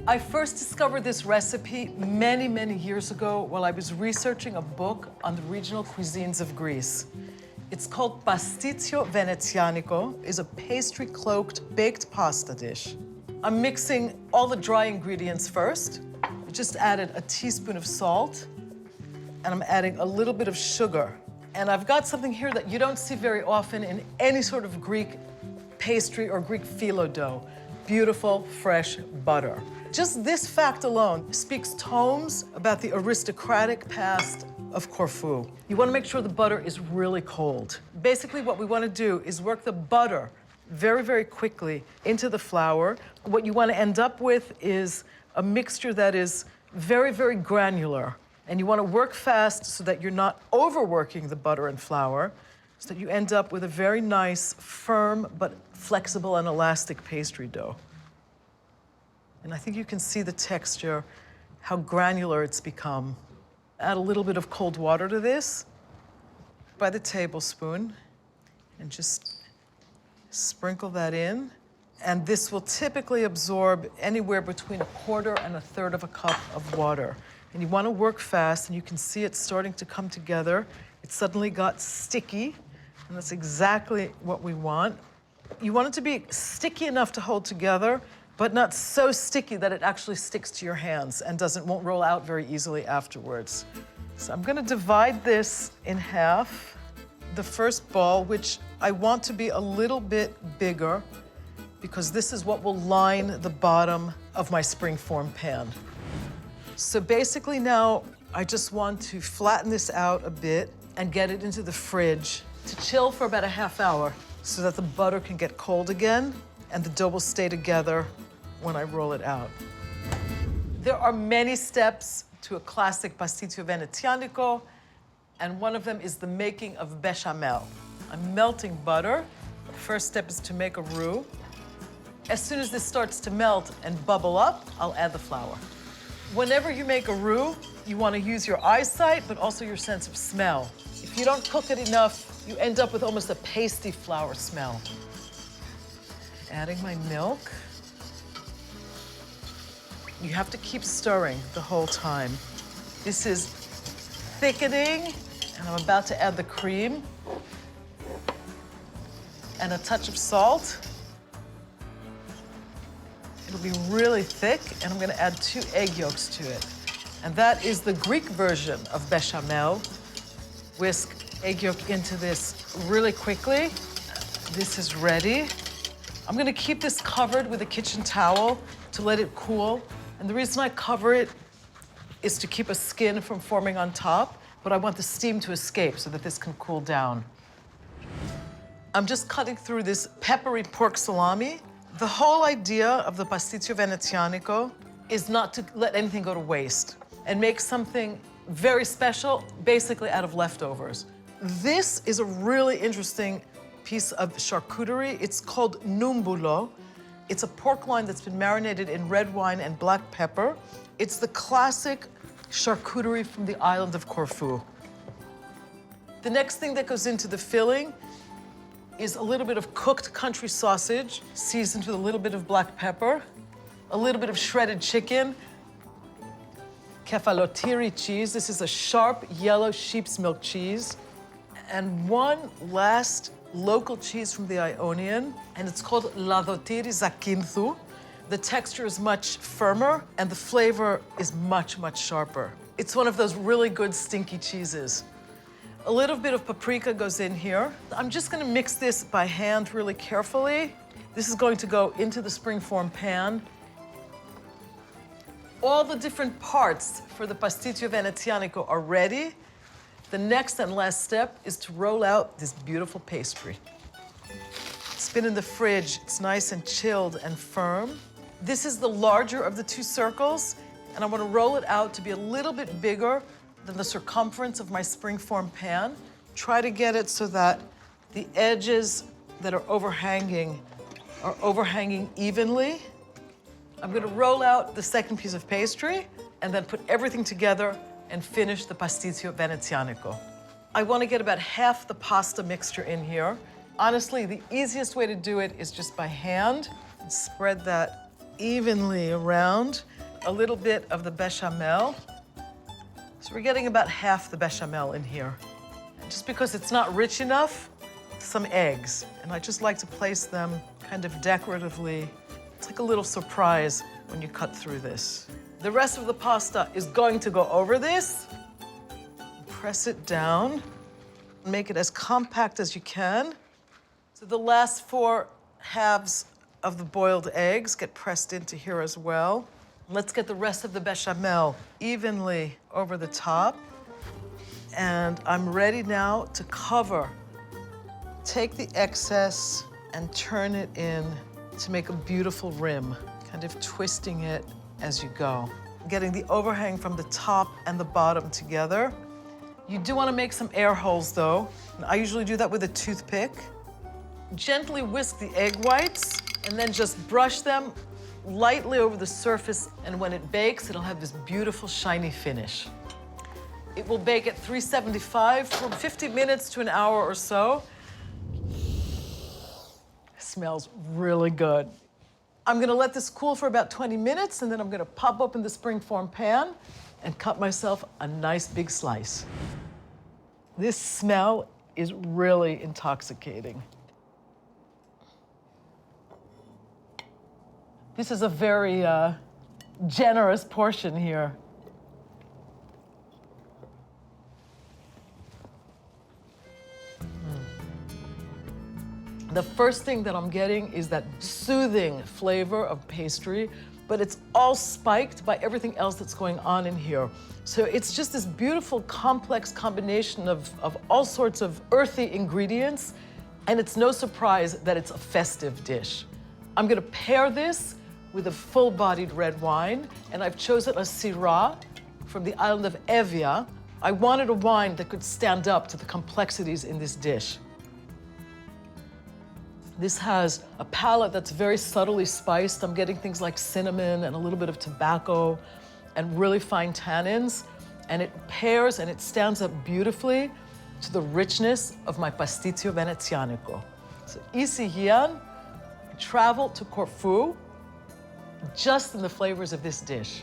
I first discovered this recipe many, many years ago while I was researching a book on the regional cuisines of Greece. It's called Pastitsio Venetsianiko, is a pastry-cloaked baked pasta dish. I'm mixing all the dry ingredients first. I just added a teaspoon of salt, and I'm adding a little bit of sugar. And I've got something here that you don't see very often in any sort of Greek pastry or Greek phyllo dough. Beautiful, fresh butter. Just this fact alone speaks tomes about the aristocratic past of Corfu. You want to make sure the butter is really cold. Basically, what we want to do is work the butter very, very quickly into the flour. What you want to end up with is a mixture that is very, very granular. And you want to work fast so that you're not overworking the butter and flour, so that you end up with a very nice, firm, but flexible and elastic pastry dough. And I think you can see the texture, how granular it's become. Add a little bit of cold water to this by the tablespoon, and just sprinkle that in. And this will typically absorb anywhere between 1/4 and 1/3 of a cup of water. And you want to work fast, and you can see it starting to come together. It suddenly got sticky, and that's exactly what we want. You want it to be sticky enough to hold together, but not so sticky that it actually sticks to your hands and won't roll out very easily afterwards. So I'm gonna divide this in half. The first ball, which I want to be a little bit bigger, because this is what will line the bottom of my springform pan. So basically now, I just want to flatten this out a bit and get it into the fridge to chill for about a half hour so that the butter can get cold again and the dough will stay together when I roll it out. There are many steps to a classic Pastitsio Venetsianiko, and one of them is the making of bechamel. I'm melting butter. The first step is to make a roux. As soon as this starts to melt and bubble up, I'll add the flour. Whenever you make a roux, you want to use your eyesight, but also your sense of smell. If you don't cook it enough, you end up with almost a pasty flour smell. Adding my milk. You have to keep stirring the whole time. This is thickening, and I'm about to add the cream and a touch of salt. It'll be really thick, and I'm gonna add 2 egg yolks to it. And that is the Greek version of bechamel. Whisk egg yolk into this really quickly. This is ready. I'm gonna keep this covered with a kitchen towel to let it cool. And the reason I cover it is to keep a skin from forming on top, but I want the steam to escape so that this can cool down. I'm just cutting through this peppery pork salami. The whole idea of the Pastitsio Venetsianiko is not to let anything go to waste and make something very special, basically out of leftovers. This is a really interesting piece of charcuterie. It's called noumboulo. It's a pork loin that's been marinated in red wine and black pepper. It's the classic charcuterie from the island of Corfu. The next thing that goes into the filling is a little bit of cooked country sausage, seasoned with a little bit of black pepper, a little bit of shredded chicken, kefalotiri cheese. This is a sharp yellow sheep's milk cheese, and one last local cheese from the Ionian, and it's called ladotiri zakinthu. The texture is much firmer, and the flavor is much, much sharper. It's one of those really good stinky cheeses. A little bit of paprika goes in here. I'm just gonna mix this by hand really carefully. This is going to go into the springform pan. All the different parts for the Pastitsio Venetsianiko are ready. The next and last step is to roll out this beautiful pastry. It's been in the fridge. It's nice and chilled and firm. This is the larger of the 2 circles, and I want to roll it out to be a little bit bigger than the circumference of my springform pan. Try to get it so that the edges that are overhanging evenly. I'm gonna roll out the second piece of pastry and then put everything together and finish the Pastitsio Venetsianiko. I want to get about half the pasta mixture in here. Honestly, the easiest way to do it is just by hand. And spread that evenly around a little bit of the bechamel. So we're getting about half the bechamel in here. And just because it's not rich enough, some eggs. And I just like to place them kind of decoratively. It's like a little surprise when you cut through this. The rest of the pasta is going to go over this. Press it down. Make it as compact as you can. So the last 4 halves of the boiled eggs get pressed into here as well. Let's get the rest of the bechamel evenly over the top. And I'm ready now to cover. Take the excess and turn it in to make a beautiful rim, kind of twisting it as you go. Getting the overhang from the top and the bottom together. You do want to make some air holes though. I usually do that with a toothpick. Gently whisk the egg whites and then just brush them lightly over the surface, and when it bakes, it'll have this beautiful shiny finish. It will bake at 375 for 50 minutes to an hour or so. It smells really good. I'm gonna let this cool for about 20 minutes, and then I'm gonna pop open the springform pan and cut myself a nice big slice. This smell is really intoxicating. This is a very generous portion here. The first thing that I'm getting is that soothing flavor of pastry, but it's all spiked by everything else that's going on in here. So it's just this beautiful, complex combination of all sorts of earthy ingredients, and it's no surprise that it's a festive dish. I'm gonna pair this with a full-bodied red wine, and I've chosen a Syrah from the island of Evia. I wanted a wine that could stand up to the complexities in this dish. This has a palate that's very subtly spiced. I'm getting things like cinnamon and a little bit of tobacco and really fine tannins. And it pairs and it stands up beautifully to the richness of my Pastitsio Venetsianiko. So ici here, I traveled to Corfu just in the flavors of this dish.